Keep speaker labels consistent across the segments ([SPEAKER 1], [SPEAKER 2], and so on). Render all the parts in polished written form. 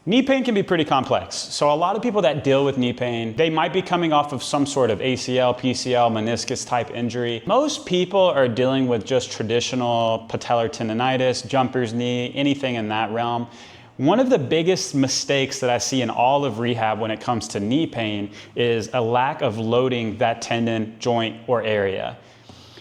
[SPEAKER 1] Knee pain can be pretty complex. So a lot of people that deal with knee pain, they might be coming off of some sort of ACL, PCL, meniscus type injury. Most people are dealing with just traditional patellar tendonitis, jumper's knee, anything in that realm. One of the biggest mistakes that I see in all of rehab when it comes to knee pain is a lack of loading that tendon, joint, or area.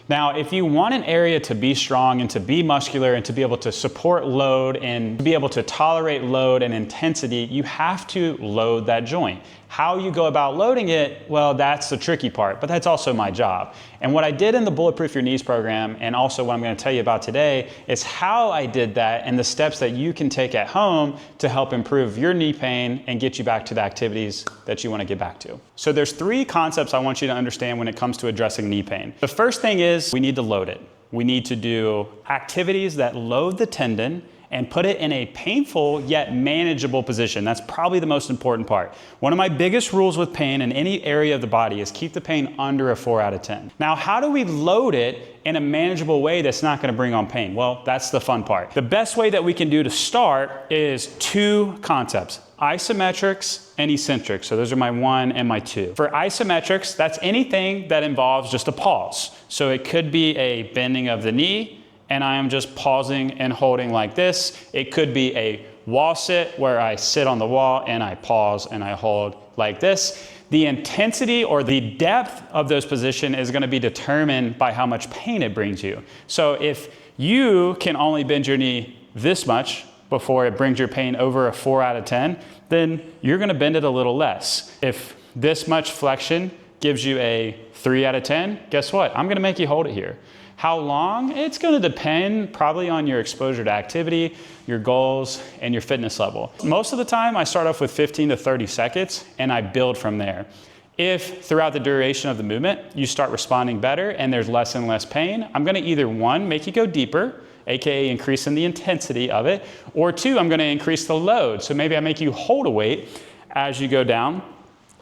[SPEAKER 1] Now, if you want an area to be strong and to be muscular and to be able to support load and to be able to tolerate load and intensity, you have to load that joint. How you go about loading it, well, that's the tricky part, but that's also my job. And what I did in the Bulletproof Your Knees program, and also what I'm going to tell you about today, is how I did that and the steps that you can take at home to help improve your knee pain and get you back to the activities that you want to get back to. So there's 3 concepts I want you to understand when it comes to addressing knee pain. The first thing is we need to load it. We need to do activities that load the tendon and put it in a painful yet manageable position. That's probably the most important part. One of my biggest rules with pain in any area of the body is keep the pain under a 4 out of 10. Now, how do we load it in a manageable way that's not gonna bring on pain? Well, that's the fun part. The best way that we can do to start is 2 concepts: isometrics and eccentrics. So those are my 1 and my 2. For isometrics, that's anything that involves just a pause. So it could be a bending of the knee, and I am just pausing and holding like this. It could be a wall sit where I sit on the wall and I pause and I hold like this. The intensity or the depth of those positions is gonna be determined by how much pain it brings you. So if you can only bend your knee this much before it brings your pain over a 4 out of 10, then you're gonna bend it a little less. If this much flexion gives you a 3 out of 10, guess what? I'm gonna make you hold it here. How long? It's gonna depend probably on your exposure to activity, your goals, and your fitness level. Most of the time, I start off with 15 to 30 seconds, and I build from there. If throughout the duration of the movement, you start responding better and there's less and less pain, I'm gonna either 1, make you go deeper, AKA increasing the intensity of it, or 2, I'm gonna increase the load. So maybe I make you hold a weight as you go down,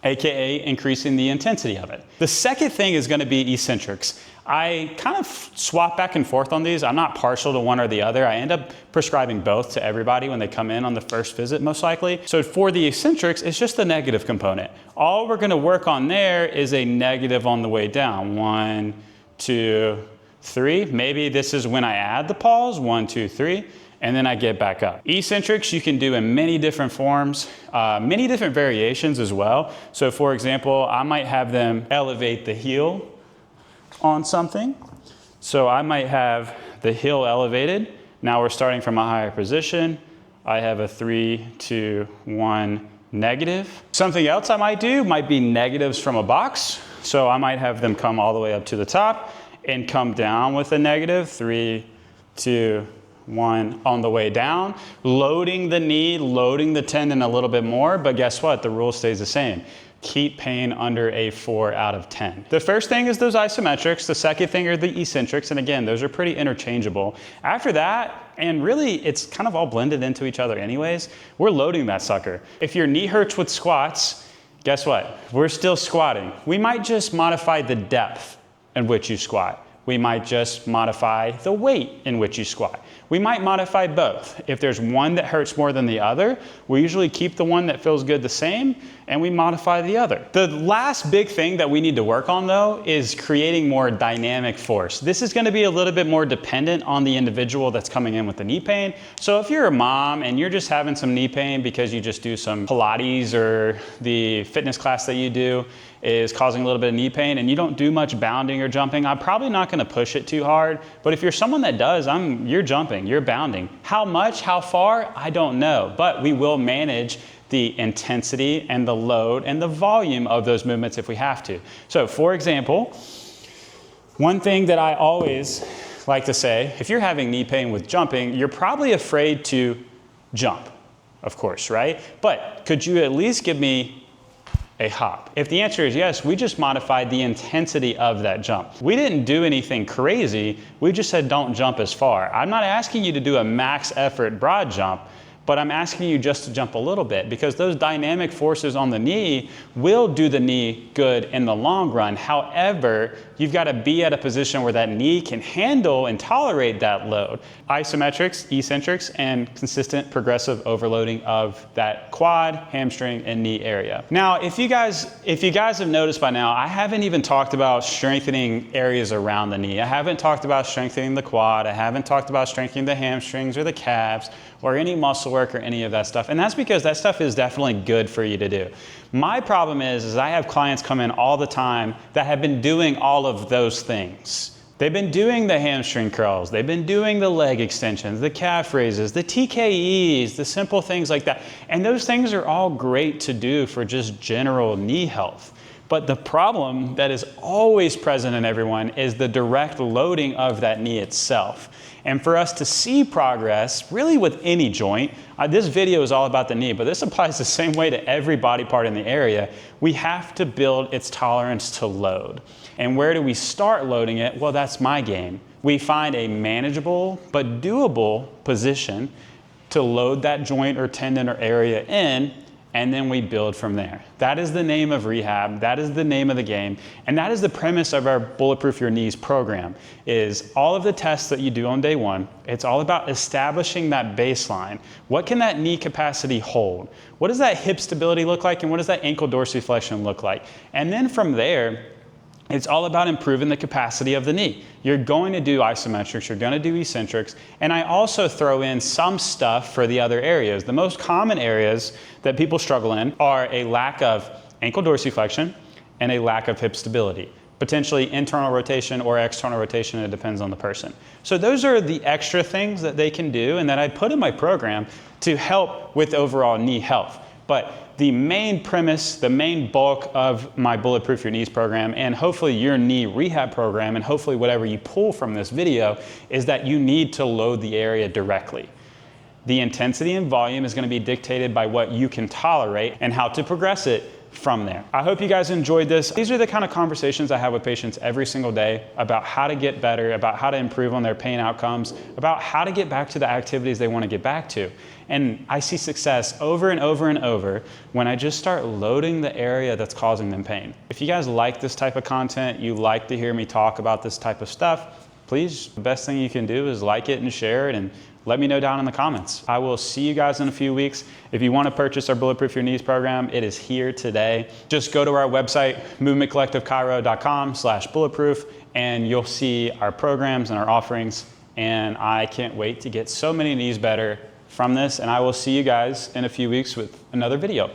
[SPEAKER 1] AKA increasing the intensity of it. The second thing is gonna be eccentrics. I kind of swap back and forth on these. I'm not partial to one or the other. I end up prescribing both to everybody when they come in on the first visit, most likely. So for the eccentrics, it's just the negative component. All we're gonna work on there is a negative on the way down. 1, 2, 3. Maybe this is when I add the pause, 1, 2, 3. And then I get back up. Eccentrics you can do in many different forms, many different variations as well. So for example, I might have them elevate the heel on something. So I might have the heel elevated. Now we're starting from a higher position. I have a 3, 2, 1 negative. Something else I might do might be negatives from a box. So I might have them come all the way up to the top and come down with a negative, 3, 2, 1 on the way down, loading the knee, loading the tendon a little bit more, but guess what? The rule stays the same. Keep pain under a 4 out of 10. The first thing is those isometrics. The second thing are the eccentrics. And again, those are pretty interchangeable. After that, and really it's kind of all blended into each other anyways, we're loading that sucker. If your knee hurts with squats, guess what? We're still squatting. We might just modify the depth in which you squat. We might just modify the weight in which you squat. We might modify both. If there's one that hurts more than the other, we usually keep the one that feels good the same, and we modify the other. The last big thing that we need to work on though is creating more dynamic force. This is gonna be a little bit more dependent on the individual that's coming in with the knee pain. So if you're a mom and you're just having some knee pain because you just do some Pilates or the fitness class that you do is causing a little bit of knee pain and you don't do much bounding or jumping, I'm probably not gonna push it too hard. But if you're someone that does, you're jumping, you're bounding. How much, how far, I don't know. But we will manage the intensity and the load and the volume of those movements if we have to. So for example, one thing that I always like to say, if you're having knee pain with jumping, you're probably afraid to jump, of course, right? But could you at least give me a hop? If the answer is yes, we just modified the intensity of that jump. We didn't do anything crazy. We just said don't jump as far. I'm not asking you to do a max effort broad jump, but I'm asking you just to jump a little bit, because those dynamic forces on the knee will do the knee good in the long run. However, you've got to be at a position where that knee can handle and tolerate that load. Isometrics, eccentrics, and consistent progressive overloading of that quad, hamstring, and knee area. Now, if you guys have noticed by now, I haven't even talked about strengthening areas around the knee. I haven't talked about strengthening the quad. I haven't talked about strengthening the hamstrings or the calves or any muscle work or any of that stuff. And that's because that stuff is definitely good for you to do. My problem is I have clients come in all the time that have been doing all of those things. They've been doing the hamstring curls, they've been doing the leg extensions, the calf raises, the TKEs, the simple things like that. And those things are all great to do for just general knee health. But the problem that is always present in everyone is the direct loading of that knee itself. And for us to see progress, really with any joint, this video is all about the knee, but this applies the same way to every body part in the area. We have to build its tolerance to load. And where do we start loading it? Well, that's my game. We find a manageable but doable position to load that joint or tendon or area in, and then we build from there. That is the name of rehab, that is the name of the game, and that is the premise of our Bulletproof Your Knees program, is all of the tests that you do on day one, it's all about establishing that baseline. What can that knee capacity hold? What does that hip stability look like, and what does that ankle dorsiflexion look like? And then from there, it's all about improving the capacity of the knee. You're going to do isometrics, you're going to do eccentrics, and I also throw in some stuff for the other areas. The most common areas that people struggle in are a lack of ankle dorsiflexion and a lack of hip stability. Potentially internal rotation or external rotation, it depends on the person. So those are the extra things that they can do and that I put in my program to help with overall knee health. But the main premise, the main bulk of my Bulletproof Your Knees program, and hopefully your knee rehab program, and hopefully whatever you pull from this video, is that you need to load the area directly. The intensity and volume is going to be dictated by what you can tolerate and how to progress it from there. I hope you guys enjoyed this. These are the kind of conversations I have with patients every single day about how to get better, about how to improve on their pain outcomes, about how to get back to the activities they want to get back to. And I see success over and over and over when I just start loading the area that's causing them pain. If you guys like this type of content, you like to hear me talk about this type of stuff, please, the best thing you can do is like it and share it and let me know down in the comments. I will see you guys in a few weeks. If you want to purchase our Bulletproof Your Knees program, it is here today. Just go to our website, movementcollectivechiro.com/bulletproof, and you'll see our programs and our offerings. And I can't wait to get so many knees better from this. And I will see you guys in a few weeks with another video.